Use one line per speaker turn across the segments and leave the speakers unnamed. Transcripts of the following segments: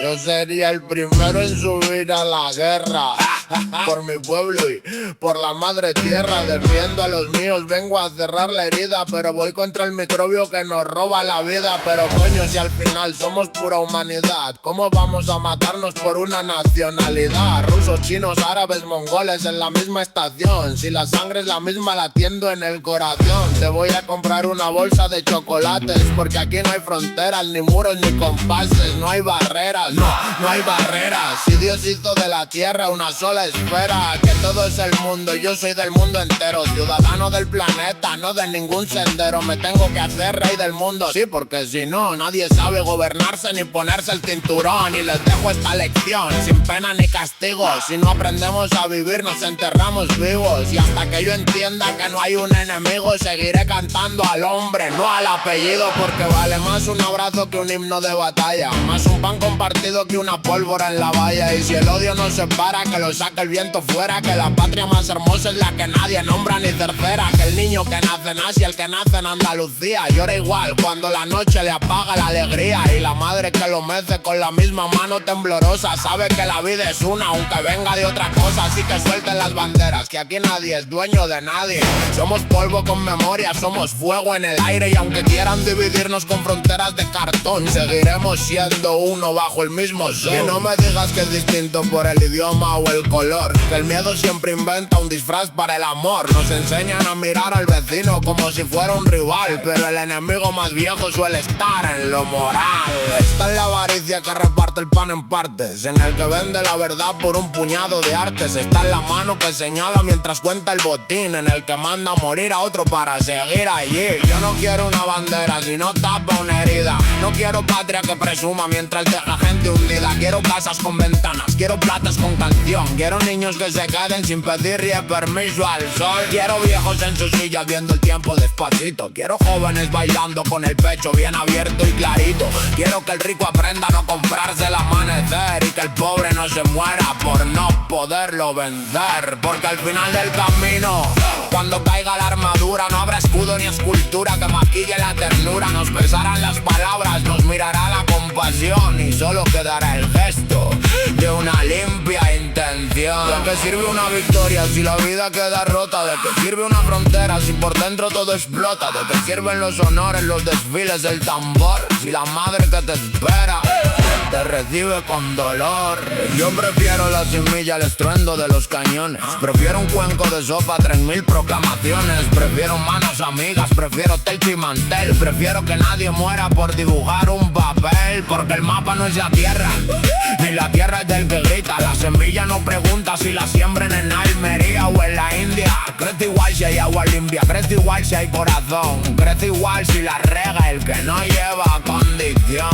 Yo sería el primero en subir a la guerra por mi pueblo y por la madre tierra. Defiendo a los míos, vengo a cerrar la herida, pero voy contra el microbio que nos roba la vida. Pero coño, si al final somos pura humanidad, ¿cómo vamos a matarnos por una nacionalidad? Rusos, chinos, árabes, mongoles en la misma estación. Si la sangre es la misma, la tiendo en el corazón. Te voy a comprar una bolsa de chocolates, porque aquí no hay fronteras, ni muros, ni compases. No hay barreras, no hay barreras. Si Dios hizo de la tierra una sola esfera, que todo es el mundo, yo soy del mundo entero. Ciudadano del planeta, no de ningún sendero. Me tengo que hacer rey del mundo, sí, porque si no, nadie sabe gobernarse ni ponerse el cinturón. Y les dejo esta lección, sin pena ni castigo. Si no aprendemos a vivir, nos enterramos vivos. Y hasta que yo entienda que no hay un enemigo, seguiré cantando al hombre, no al apellido. Porque vale más un abrazo que un himno de batalla, más un pan compartido que una pólvora en la valla. Y si el odio nos separa, que lo saque el viento fuera. Que la patria más hermosa es la que nadie nombra ni tercera. Que el niño que nace en Asia, el que nace en Andalucía, llora igual cuando la noche le apaga la alegría. Y la madre que lo mece con la misma mano temblorosa sabe que la vida es una, aunque venga de otra cosa. Así que suelten las banderas, que aquí nadie es dueño de nadie. Somos polvo con memoria, somos fuego en el aire. Y aunque quieran dividirnos con fronteras de cartón, seguiremos siendo uno bajo el mismo sol. Que no me digas que es distinto por el idioma o el color, que el miedo siempre inventa un disfraz para el amor. Nos enseñan a mirar al vecino como si fuera un rival, pero el enemigo más viejo suele estar en lo moral. Está en la avaricia que reparte el pan en partes, en el que vende la verdad por un puñado de artes. Está en la mano que señala mientras cuenta el botín, en el que manda a morir a otro para seguir allí. Yo no quiero una bandera si no tapa una herida. No quiero patria que presuma mientras deja gente hundida. Quiero casas con ventanas, quiero platas con canción. Quiero niños que se queden sin pedirle permiso al sol. Quiero viejos en sus sillas viendo el tiempo despacito. Quiero jóvenes bailando con el pecho bien abierto y clarito. Quiero que el rico aprenda a no comprarse el amanecer, y que el pobre no se muera por no poderlo vencer. Porque al final del camino, cuando caiga la armadura, no habrá escudo ni escultura que maquille la ternura. Nos pesarán las palabras, nos mirará la compasión, y solo quedará el gesto de una limpia intención. ¿De qué sirve una victoria si la vida queda rota? ¿De qué sirve una frontera si por dentro todo explota? ¿De qué sirven los honores, los desfiles del tambor, si la madre que te espera te recibe con dolor? Yo prefiero la semilla al estruendo de los cañones. Prefiero un cuenco de sopa, 3000 proclamaciones. Prefiero manos amigas, prefiero techo y mantel. Prefiero que nadie muera por dibujar un papel. Porque el mapa no es la tierra, ni la tierra es del que grita. La semilla no pregunta si la siembren en Almería o en la India. Crece igual si hay agua limpia, crece igual si hay corazón, crece igual si la rega el que no lleva condición.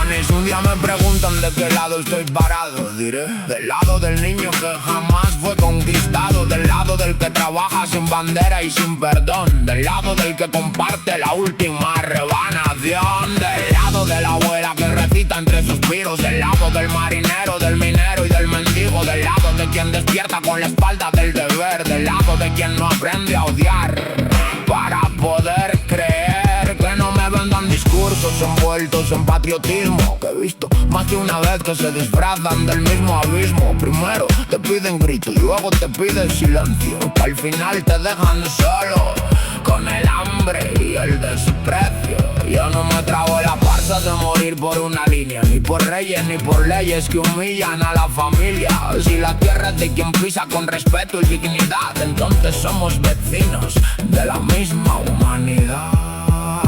Y si un día me preguntan de qué lado estoy parado, diré del lado del niño que jamás fue conquistado, del lado del que trabaja sin bandera y sin perdón, del lado del que comparte la última rebanación, del lado de la abuela que recita entre suspiros, del lado del marinero, del minero y del mendigo, del lado de quien despierta con la espalda del deber, del lado de quien no aprende a odiar para poder creer. Que no me vendan discursos envueltos en patriotismo, que he visto más de una vez que se disfrazan del mismo abismo. Primero te piden gritos, luego te piden silencio, que al final te dejan solo con el hambre y el desprecio. Yo no me trago la farsa de morir por una línea, ni por reyes ni por leyes que humillan a la familia. Si la tierra es de quien pisa con respeto y dignidad, entonces somos vecinos de la misma humanidad.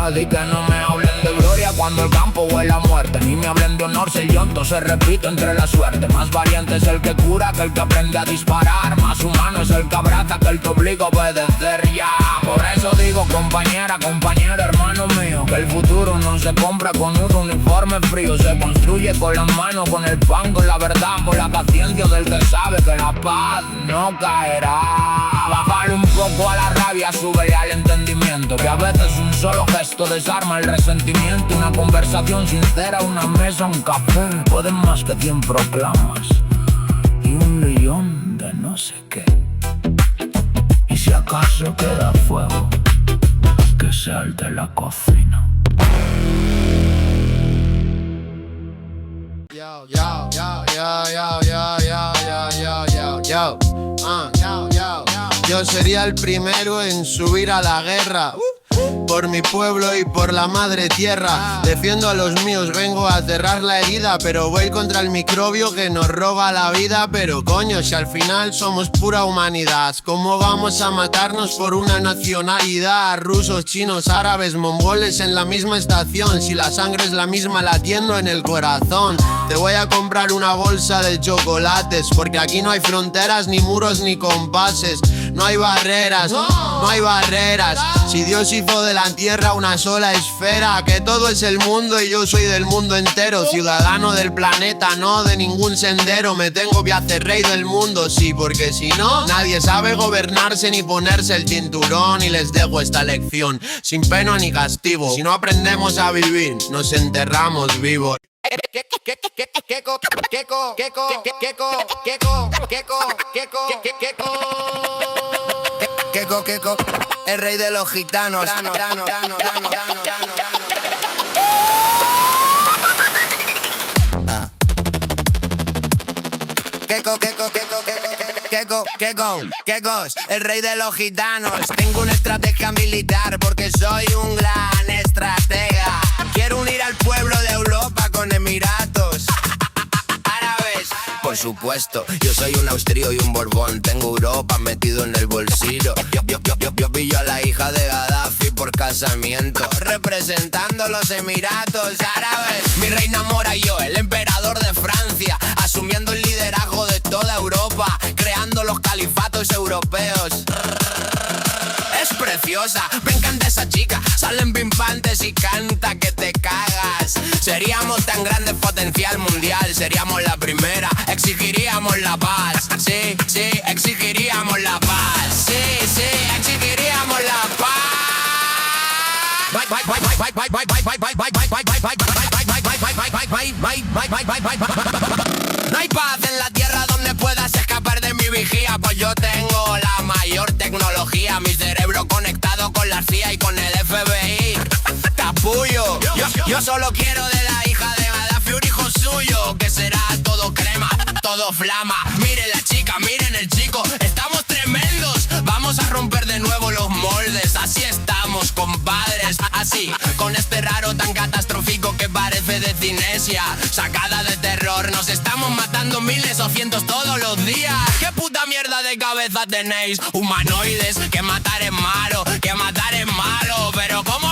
Y que no me hablen de gloria cuando el campo huele a muerte, ni me hablen de honor si el llanto se repite entre la suerte. Más valiente es el que cura que el que aprende a disparar, más humano es el que abraza que el que obliga a obedecer ya. Por eso digo compañera, compañero, hermano mío, que el futuro no se compra con un uniforme frío, se construye con las manos, con el pan, con la verdad, con la paciencia del que sabe que la paz no caerá. Bájale un poco a la rabia, súbele al entendimiento, que a veces un solo gesto desarma el resentimiento. Una conversación sincera, una mesa, un café, pueden más que 100 proclamas y un millón de no sé qué. Y si acaso queda fuego, que sea el de la cocina.
Yo sería el primero en subir a la guerra por mi pueblo y por la madre tierra. Defiendo a los míos, vengo a cerrar la herida, pero voy contra el microbio que nos roba la vida. Pero coño, si al final somos pura humanidad, ¿cómo vamos a matarnos por una nacionalidad? Rusos, chinos, árabes, mongoles en la misma estación. Si la sangre es la misma latiendo en el corazón. Te voy a comprar una bolsa de chocolates, porque aquí no hay fronteras, ni muros, ni compases. No hay barreras, no hay barreras. Si Dios hizo de la tierra una sola esfera, que todo es el mundo y yo soy del mundo entero. Ciudadano del planeta, no de ningún sendero. Me tengo que hacer rey del mundo, sí, porque si no, nadie sabe gobernarse ni ponerse el cinturón. Y les dejo esta lección, sin pena ni castigo. Si no aprendemos a vivir, nos enterramos vivos.
Keko, el rey de los gitanos. Kekos, el rey de los gitanos. Tengo una estrategia militar porque soy un gran estratega. Quiero unir al pueblo de Europa con Emiratos Árabes. Por supuesto, yo soy un austrío y un borbón. Tengo Europa metido en el bolsillo. Yo pillo a la hija de Gaddafi por casamiento, representando los Emiratos Árabes. Mi reina Mora y yo, el emperador de Francia, asumiendo el liderazgo de toda Europa, creando los califatos europeos. Es preciosa, me encanta esa chica. Salen pimpantes y canta que te cagas. Seríamos tan grandes, potencial mundial. Seríamos la primera, exigiríamos la paz. Sí, exigiríamos la paz. Sí, exigiríamos la paz. No hay paz en la tierra donde puedas escapar de mi vigía, pues yo tengo la mayor tecnología. Mi cerebro conectado con la CIA y con el FBI. Capullo, yo solo quiero de la hija de Gaddafi un hijo suyo, que será todo crema, todo flama. Miren la chica, miren el chico, estamos tremendos. Vamos a romper de nuevo los moldes. Así estamos, compadres, así, con este raro tan catastrófico que parece de cinesia, sacada de terror. Nos estamos matando miles o cientos todos los días. ¿Qué puta mierda de cabeza tenéis? Humanoides, que matar es malo, que matar es malo. Pero ¿cómo